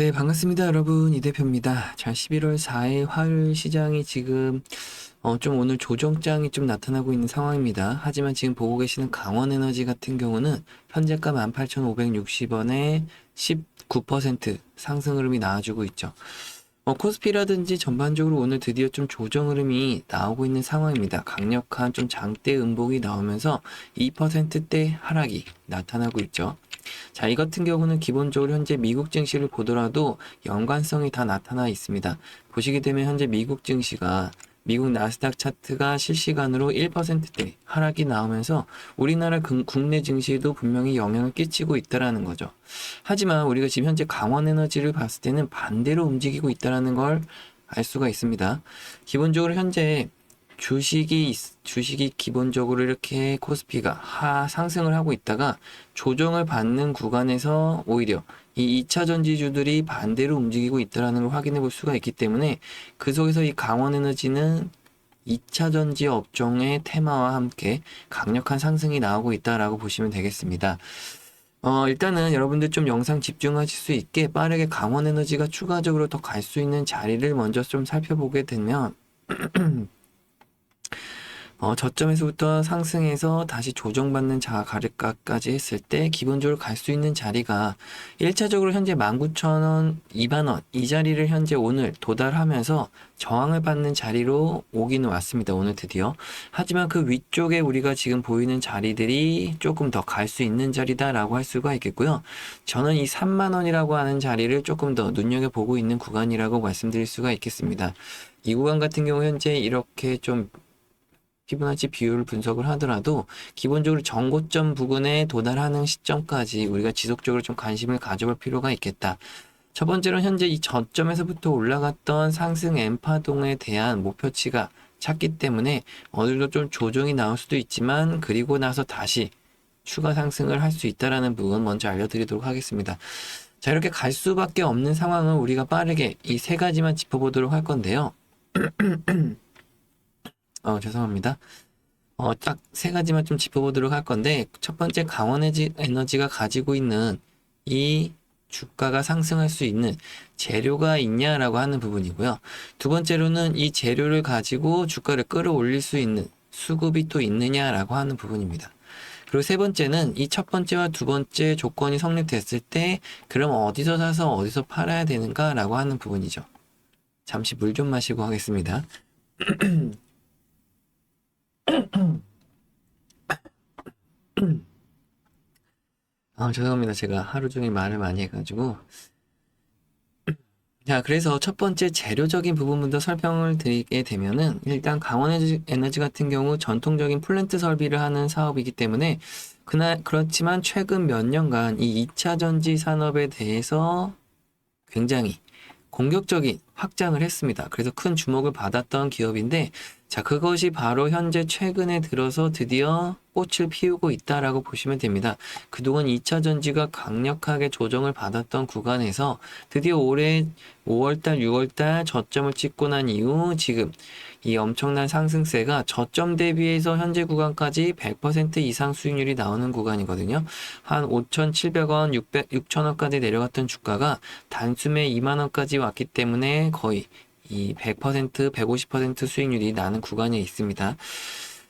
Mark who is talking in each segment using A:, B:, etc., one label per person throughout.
A: 네, 반갑습니다, 여러분. 이 대표입니다. 자, 11월 4일 화요일 시장이 지금 좀 오늘 조정장이 좀 나타나고 있는 상황입니다. 하지만 지금 보고 계시는 강원에너지 같은 경우는 현재가 18,560원에 19% 상승 흐름이 나와주고 있죠. 코스피라든지 전반적으로 오늘 드디어 좀 조정 흐름이 나오고 있는 상황입니다. 강력한 좀 장대 음봉이 나오면서 2%대 하락이 나타나고 있죠. 자, 이 같은 경우는 기본적으로 현재 미국 증시를 보더라도 연관성이 다 나타나 있습니다. 보시게 되면 현재 미국 증시가 미국 나스닥 차트가 실시간으로 1%대 하락이 나오면서 우리나라 국내 증시에도 분명히 영향을 끼치고 있다라는 거죠. 하지만 우리가 지금 현재 강원에너지를 봤을 때는 반대로 움직이고 있다라는 걸 알 수가 있습니다. 기본적으로 현재 주식이 기본적으로 이렇게 코스피가 상승을 하고 있다가 조정을 받는 구간에서 오히려 이 2차 전지주들이 반대로 움직이고 있다는 걸 확인해 볼 수가 있기 때문에 그 속에서 이 강원에너지는 2차 전지 업종의 테마와 함께 강력한 상승이 나오고 있다라고 보시면 되겠습니다. 일단은 여러분들 좀 영상 집중하실 수 있게 빠르게 강원에너지가 추가적으로 더 갈 수 있는 자리를 먼저 좀 살펴보게 되면 저점에서부터 상승해서 다시 조정받는 가격까지 했을 때 기본적으로 갈 수 있는 자리가 1차적으로 현재 19,000원, 2만원 이 자리를 현재 오늘 도달하면서 저항을 받는 자리로 오기는 왔습니다. 오늘 드디어. 하지만 그 위쪽에 우리가 지금 보이는 자리들이 조금 더 갈 수 있는 자리다라고 할 수가 있겠고요. 저는 이 3만원이라고 하는 자리를 조금 더 눈여겨보고 있는 구간이라고 말씀드릴 수가 있겠습니다. 이 구간 같은 경우 현재 이렇게 좀 피보나치 비율을 분석을 하더라도 기본적으로 정고점 부근에 도달하는 시점까지 우리가 지속적으로 좀 관심을 가져볼 필요가 있겠다. 첫 번째로 현재 이 저점에서부터 올라갔던 상승 N파동에 대한 목표치가 찼기 때문에 어느 정도 좀 조정이 나올 수도 있지만 그리고 나서 다시 추가 상승을 할 수 있다는 부분 먼저 알려드리도록 하겠습니다. 자, 이렇게 갈 수밖에 없는 상황은 우리가 빠르게 이 세 가지만 짚어보도록 할 건데요. 죄송합니다. 딱 세 가지만 좀 짚어보도록 할 건데, 첫 번째 강원에너지가 가지고 있는 이 주가가 상승할 수 있는 재료가 있냐라고 하는 부분이고요. 두 번째로는 이 재료를 가지고 주가를 끌어올릴 수 있는 수급이 또 있느냐라고 하는 부분입니다. 그리고 세 번째는 이 첫 번째와 두 번째 조건이 성립됐을 때, 그럼 어디서 사서 어디서 팔아야 되는가라고 하는 부분이죠. 잠시 물 좀 마시고 하겠습니다. 죄송합니다. 제가 하루 종일 말을 많이 해가지고. 자, 그래서 첫 번째 재료적인 부분부터 설명을 드리게 되면은, 일단 강원에너지 같은 경우 전통적인 플랜트 설비를 하는 사업이기 때문에, 그렇지만 최근 몇 년간 이 2차 전지 산업에 대해서 굉장히 공격적인 확장을 했습니다. 그래서 큰 주목을 받았던 기업인데, 자, 그것이 바로 현재 최근에 들어서 드디어 꽃을 피우고 있다라고 보시면 됩니다. 그동안 2차 전지가 강력하게 조정을 받았던 구간에서 드디어 올해 5월달, 6월달 저점을 찍고 난 이후 지금 이 엄청난 상승세가 저점 대비해서 현재 구간까지 100% 이상 수익률이 나오는 구간이거든요. 한 5,700원, 6,000원까지 내려갔던 주가가 단숨에 2만원까지 왔기 때문에 거의 이 100%, 150% 수익률이 나는 구간에 있습니다.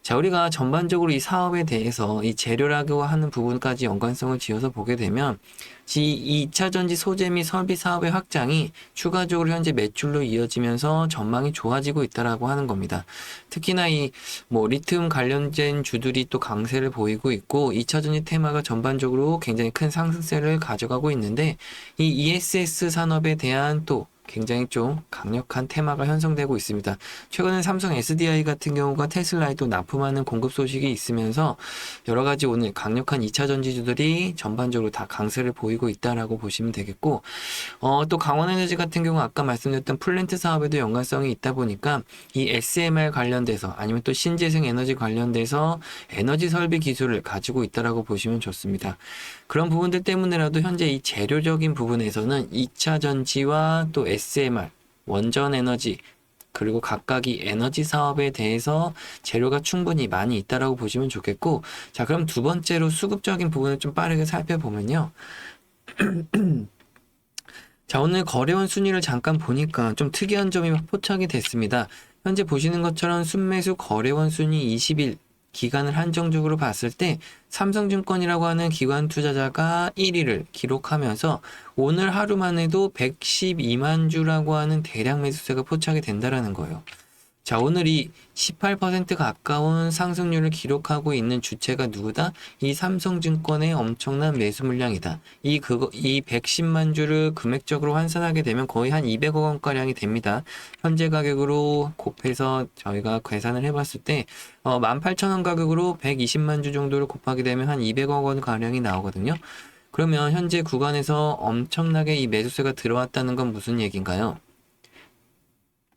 A: 자, 우리가 전반적으로 이 사업에 대해서 이 재료라고 하는 부분까지 연관성을 지어서 보게 되면 이 2차 전지 소재 및 설비 사업의 확장이 추가적으로 현재 매출로 이어지면서 전망이 좋아지고 있다라고 하는 겁니다. 특히나 이 리튬 관련된 주들이 또 강세를 보이고 있고 2차 전지 테마가 전반적으로 굉장히 큰 상승세를 가져가고 있는데 이 ESS 산업에 대한 또 굉장히 좀 강력한 테마가 형성되고 있습니다. 최근에 삼성 SDI 같은 경우가 테슬라에 또 납품하는 공급 소식이 있으면서 여러 가지 오늘 강력한 2차 전지주들이 전반적으로 다 강세를 보이고 있다라고 보시면 되겠고, 또 강원에너지 같은 경우 아까 말씀드렸던 플랜트 사업에도 연관성이 있다 보니까 이 SMR 관련돼서 아니면 또 신재생 에너지 관련돼서 에너지 설비 기술을 가지고 있다라고 보시면 좋습니다. 그런 부분들 때문에라도 현재 이 재료적인 부분에서는 2차 전지와 또 SMR, 원전 에너지, 그리고 각각이 에너지 사업에 대해서 재료가 충분히 많이 있다라고 보시면 좋겠고, 자, 그럼 두 번째로 수급적인 부분을 좀 빠르게 살펴보면요. 자, 오늘 거래원 순위를 잠깐 보니까 좀 특이한 점이 포착이 됐습니다. 현재 보시는 것처럼 순매수 거래원 순위 20일 기간을 한정적으로 봤을 때 삼성증권이라고 하는 기관 투자자가 1위를 기록하면서 오늘 하루만 해도 112만 주라고 하는 대량 매수세가 포착이 된다라는 거예요. 자, 오늘 이 18% 가까운 상승률을 기록하고 있는 주체가 누구다? 이 삼성증권의 엄청난 매수 물량이다. 이 110만 주를 금액적으로 환산하게 되면 거의 한 200억 원가량이 됩니다. 현재 가격으로 곱해서 저희가 계산을 해봤을 때, 18,000원 가격으로 120만 주 정도를 곱하게 되면 한 200억 원 가량이 나오거든요. 그러면 현재 구간에서 엄청나게 이 매수세가 들어왔다는 건 무슨 얘기인가요?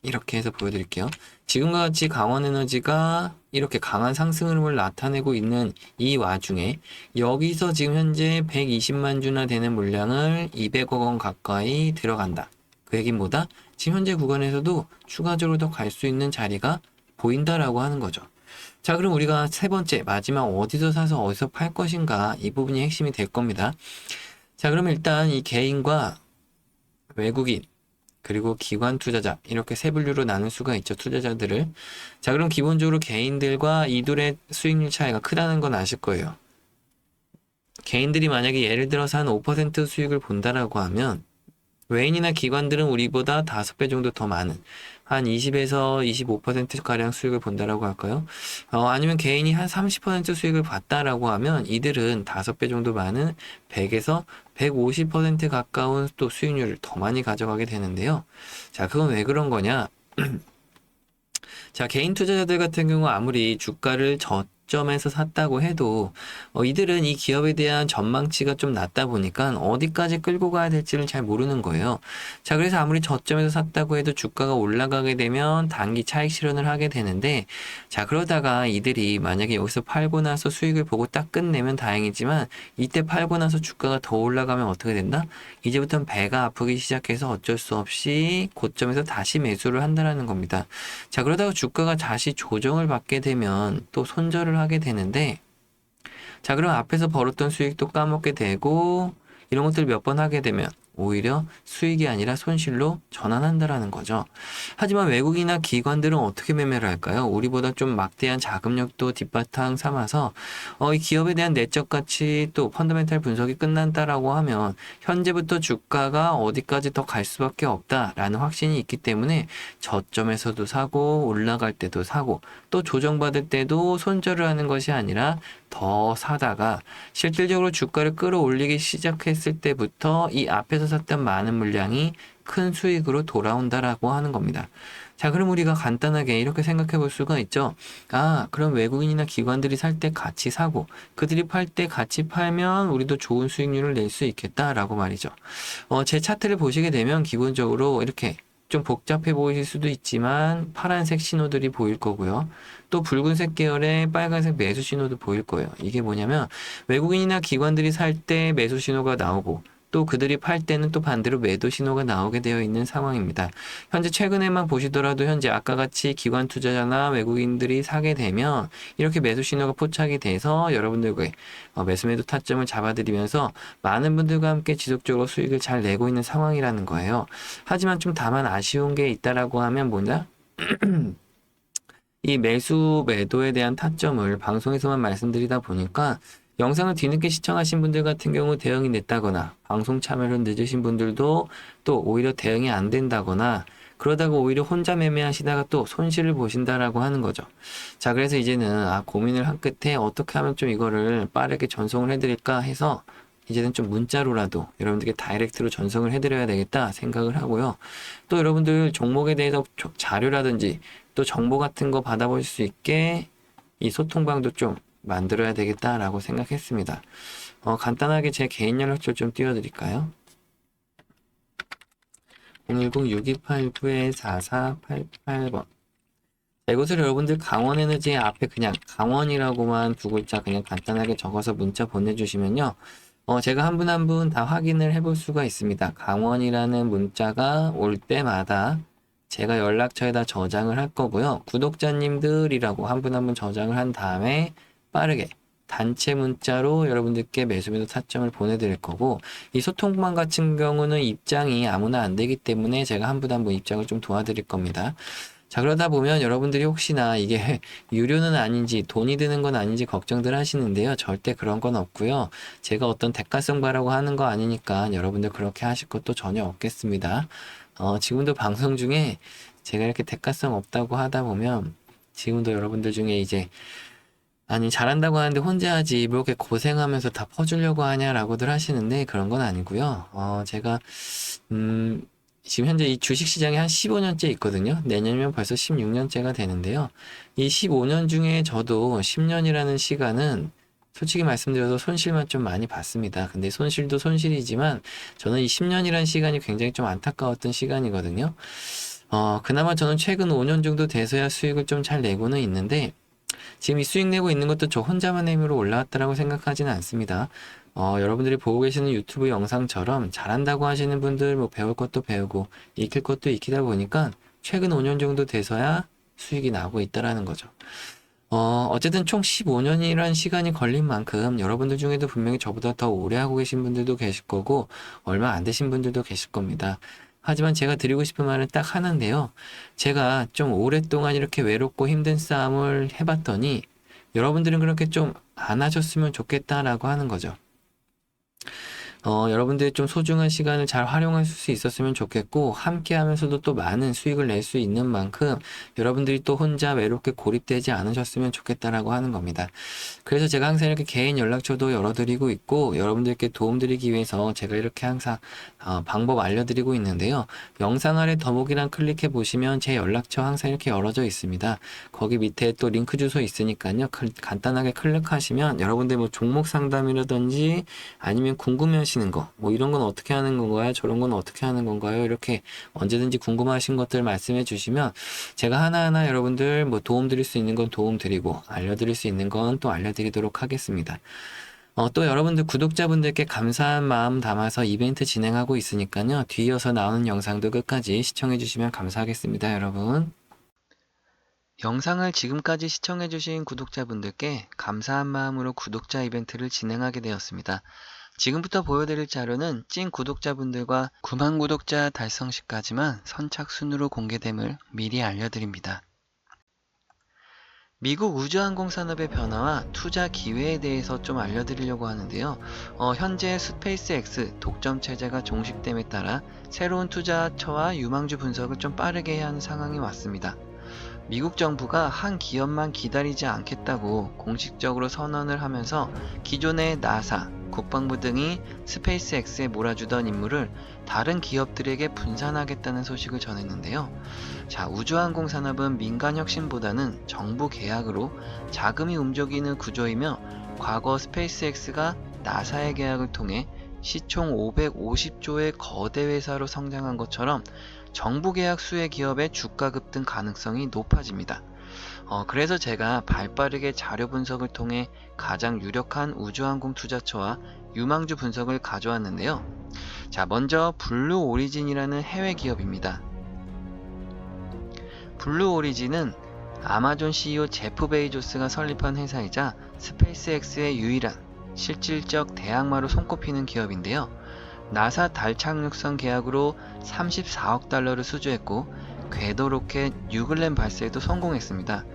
A: 이렇게 해서 보여드릴게요. 지금과 같이 강원에너지가 이렇게 강한 상승 흐름을 나타내고 있는 이 와중에 여기서 지금 현재 120만 주나 되는 물량을 200억 원 가까이 들어간다. 그 얘기는 뭐다? 지금 현재 구간에서도 추가적으로 더 갈 수 있는 자리가 보인다라고 하는 거죠. 자, 그럼 우리가 세 번째, 마지막 어디서 사서 어디서 팔 것인가, 이 부분이 핵심이 될 겁니다. 자, 그럼 일단 이 개인과 외국인, 그리고 기관 투자자, 이렇게 세 분류로 나눌 수가 있죠, 투자자들을. 자, 그럼 기본적으로 개인들과 이둘의 수익률 차이가 크다는 건 아실 거예요. 개인들이 만약에 예를 들어서 한 5% 수익을 본다라고 하면 외인이나 기관들은 우리보다 5배 정도 더 많은 한 20에서 25%가량 수익을 본다라고 할까요? 아니면 개인이 한 30% 수익을 봤다라고 하면 이들은 5배 정도 많은 100에서 150% 가까운 또 수익률을 더 많이 가져가게 되는데요. 자, 그건 왜 그런 거냐? 자, 개인 투자자들 같은 경우 아무리 주가를 저점에서 샀다고 해도 이들은 이 기업에 대한 전망치가 좀 낮다 보니까 어디까지 끌고 가야 될지를 잘 모르는 거예요. 자, 그래서 아무리 저점에서 샀다고 해도 주가가 올라가게 되면 단기 차익 실현을 하게 되는데, 자, 그러다가 이들이 만약에 여기서 팔고 나서 수익을 보고 딱 끝내면 다행이지만 이때 팔고 나서 주가가 더 올라가면 어떻게 된다? 이제부터는 배가 아프기 시작해서 어쩔 수 없이 고점에서 다시 매수를 한다라는 겁니다. 자, 그러다가 주가가 다시 조정을 받게 되면 또 손절을 하게 되는데, 자, 그럼 앞에서 벌었던 수익도 까먹게 되고, 이런 것들 몇 번 하게 되면 오히려 수익이 아니라 손실로 전환한다라는 거죠. 하지만 외국이나 기관들은 어떻게 매매를 할까요? 우리보다 좀 막대한 자금력도 뒷바탕 삼아서 이 기업에 대한 내적 가치 또 펀더멘탈 분석이 끝난다라고 하면 현재부터 주가가 어디까지 더 갈 수밖에 없다라는 확신이 있기 때문에 저점에서도 사고 올라갈 때도 사고 또 조정받을 때도 손절을 하는 것이 아니라 더 사다가 실질적으로 주가를 끌어올리기 시작했을 때부터 이 앞에서 샀던 많은 물량이 큰 수익으로 돌아온다라고 하는 겁니다. 자, 그럼 우리가 간단하게 이렇게 생각해 볼 수가 있죠. 아, 그럼 외국인이나 기관들이 살 때 같이 사고 그들이 팔 때 같이 팔면 우리도 좋은 수익률을 낼 수 있겠다라고 말이죠. 제 차트를 보시게 되면 기본적으로 이렇게 좀 복잡해 보이실 수도 있지만 파란색 신호들이 보일 거고요. 또 붉은색 계열의 빨간색 매수 신호도 보일 거예요. 이게 뭐냐면 외국인이나 기관들이 살 때 매수 신호가 나오고 또 그들이 팔 때는 또 반대로 매도 신호가 나오게 되어 있는 상황입니다. 현재 최근에만 보시더라도 현재 아까 같이 기관 투자자나 외국인들이 사게 되면 이렇게 매수 신호가 포착이 돼서 여러분들과 매수 매도 타점을 잡아드리면서 많은 분들과 함께 지속적으로 수익을 잘 내고 있는 상황이라는 거예요. 하지만 좀 다만 아쉬운 게 있다라고 하면 뭐냐? 이 매수 매도에 대한 타점을 방송에서만 말씀드리다 보니까 영상을 뒤늦게 시청하신 분들 같은 경우 대응이 늦다거나 방송 참여를 늦으신 분들도 또 오히려 대응이 안 된다거나 그러다가 오히려 혼자 매매하시다가 또 손실을 보신다라고 하는 거죠. 자, 그래서 이제는 고민을 한 끝에 어떻게 하면 좀 이거를 빠르게 전송을 해드릴까 해서 이제는 좀 문자로라도 여러분들께 다이렉트로 전송을 해드려야 되겠다 생각을 하고요. 또 여러분들 종목에 대해서 자료라든지 또 정보 같은 거 받아볼 수 있게 이 소통방도 좀 만들어야 되겠다라고 생각했습니다. 간단하게 제 개인 연락처 좀 띄워드릴까요? 010-6289-4488번. 이곳을 여러분들 강원에너지 앞에 그냥 강원이라고만 두 글자 그냥 간단하게 적어서 문자 보내주시면요. 제가 한 분 한 분 다 확인을 해볼 수가 있습니다. 강원이라는 문자가 올 때마다 제가 연락처에다 저장을 할 거고요. 구독자님들이라고 한 분 한 분 저장을 한 다음에 빠르게 단체 문자로 여러분들께 매수매도 타점을 보내드릴 거고, 이 소통방 같은 경우는 입장이 아무나 안 되기 때문에 제가 한 분 한 분 입장을 좀 도와드릴 겁니다. 자, 그러다 보면 여러분들이 혹시나 이게 유료는 아닌지 돈이 드는 건 아닌지 걱정들 하시는데요. 절대 그런 건 없고요. 제가 어떤 대가성 바라고 하는 거 아니니까 여러분들 그렇게 하실 것도 전혀 없겠습니다. 지금도 방송 중에 제가 이렇게 대가성 없다고 하다 보면 지금도 여러분들 중에 이제 아니 잘한다고 하는데 혼자 하지 뭐 이렇게 고생하면서 다 퍼주려고 하냐라고들 하시는데 그런 건 아니고요. 제가 지금 현재 이 주식시장에 한 15년째 있거든요. 내년이면 벌써 16년째가 되는데요. 이 15년 중에 저도 10년이라는 시간은 솔직히 말씀드려서 손실만 좀 많이 봤습니다. 근데 손실도 손실이지만 저는 이 10년이라는 시간이 굉장히 좀 안타까웠던 시간이거든요. 그나마 저는 최근 5년 정도 돼서야 수익을 좀 잘 내고는 있는데 지금 이 수익 내고 있는 것도 저 혼자만의 힘으로 올라왔다라고 생각하지는 않습니다. 여러분들이 보고 계시는 유튜브 영상처럼 잘한다고 하시는 분들 뭐 배울 것도 배우고 익힐 것도 익히다 보니까 최근 5년 정도 돼서야 수익이 나고 있다라는 거죠. 어쨌든 총 15년이라는 시간이 걸린 만큼 여러분들 중에도 분명히 저보다 더 오래 하고 계신 분들도 계실 거고 얼마 안 되신 분들도 계실 겁니다. 하지만 제가 드리고 싶은 말은 딱 하나인데요. 제가 좀 오랫동안 이렇게 외롭고 힘든 싸움을 해봤더니 여러분들은 그렇게 좀 안 하셨으면 좋겠다라고 하는 거죠. 여러분들이 좀 소중한 시간을 잘 활용할 수 있었으면 좋겠고 함께 하면서도 또 많은 수익을 낼 수 있는 만큼 여러분들이 또 혼자 외롭게 고립되지 않으셨으면 좋겠다라고 하는 겁니다. 그래서 제가 항상 이렇게 개인 연락처도 열어드리고 있고 여러분들께 도움드리기 위해서 제가 이렇게 항상 방법 알려드리고 있는데요. 영상 아래 더보기란 클릭해 보시면 제 연락처 항상 이렇게 열어져 있습니다. 거기 밑에 또 링크 주소 있으니까요. 간단하게 클릭하시면 여러분들 뭐 종목 상담이라든지 아니면 궁금해하시는 거, 뭐 이런 건 어떻게 하는 건가요? 저런 건 어떻게 하는 건가요? 이렇게 언제든지 궁금하신 것들 말씀해 주시면 제가 하나하나 여러분들 뭐 도움 드릴 수 있는 건 도움 드리고 알려드릴 수 있는 건 또 알려드리도록 하겠습니다. 또 여러분들 구독자분들께 감사한 마음 담아서 이벤트 진행하고 있으니까요. 뒤이어서 나오는 영상도 끝까지 시청해 주시면 감사하겠습니다, 여러분. 영상을 지금까지 시청해 주신 구독자분들께 감사한 마음으로 구독자 이벤트를 진행하게 되었습니다. 지금부터 보여드릴 자료는 찐 구독자분들과 9만 구독자 달성 시까지만 선착순으로 공개됨을 미리 알려드립니다. 미국 우주항공 산업의 변화와 투자 기회에 대해서 좀 알려드리려고 하는데요. 현재 스페이스X 독점 체제가 종식됨에 따라 새로운 투자처와 유망주 분석을 좀 빠르게 해야 하는 상황이 왔습니다. 미국 정부가 한 기업만 기다리지 않겠다고 공식적으로 선언을 하면서 기존의 나사, 국방부 등이 스페이스X에 몰아주던 임무를 다른 기업들에게 분산하겠다는 소식을 전했는데요. 자, 우주항공 산업은 민간 혁신보다는 정부 계약으로 자금이 움직이는 구조이며 과거 스페이스X가 나사의 계약을 통해 시총 550조의 거대 회사로 성장한 것처럼 정부 계약 수혜 기업의 주가 급등 가능성이 높아집니다. 그래서 제가 발빠르게 자료 분석을 통해 가장 유력한 우주항공 투자처와 유망주 분석을 가져왔는데요. 자, 먼저 블루 오리진이라는 해외 기업입니다. 블루 오리진은 아마존 CEO 제프 베이조스가 설립한 회사이자 스페이스X의 유일한 실질적 대항마로 손꼽히는 기업인데요. 나사 달 착륙선 계약으로 34억 달러를 수주했고 궤도 로켓 뉴글렌 발사에도 성공했습니다.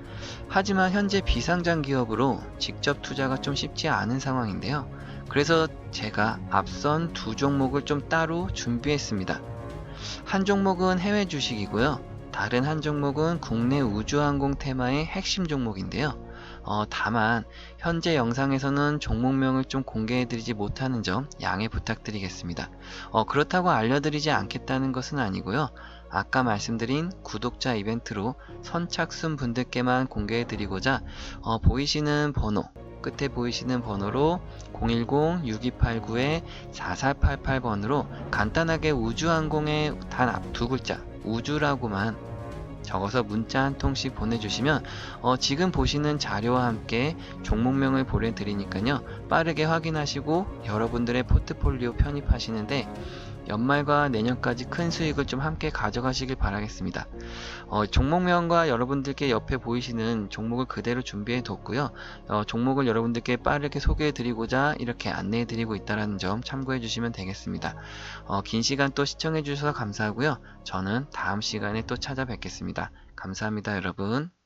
A: 하지만 현재 비상장 기업으로 직접 투자가 좀 쉽지 않은 상황인데요. 그래서 제가 앞선 두 종목을 좀 따로 준비했습니다. 한 종목은 해외 주식이고요. 다른 한 종목은 국내 우주항공 테마의 핵심 종목인데요. 다만 현재 영상에서는 종목명을 좀 공개해드리지 못하는 점 양해 부탁드리겠습니다. 그렇다고 알려드리지 않겠다는 것은 아니고요. 아까 말씀드린 구독자 이벤트로 선착순 분들께만 공개해드리고자 보이시는 번호, 끝에 보이시는 번호로 010-6289-4488번으로 간단하게 우주항공의 단 앞 두 글자 우주라고만 적어서 문자 한 통씩 보내주시면 지금 보시는 자료와 함께 종목명을 보내드리니까요. 빠르게 확인하시고 여러분들의 포트폴리오 편입하시는데 연말과 내년까지 큰 수익을 좀 함께 가져가시길 바라겠습니다. 종목명과 여러분들께 옆에 보이시는 종목을 그대로 준비해 뒀고요. 종목을 여러분들께 빠르게 소개해 드리고자 이렇게 안내해 드리고 있다는 점 참고해 주시면 되겠습니다. 긴 시간 또 시청해 주셔서 감사하고요. 저는 다음 시간에 또 찾아뵙겠습니다. 감사합니다, 여러분.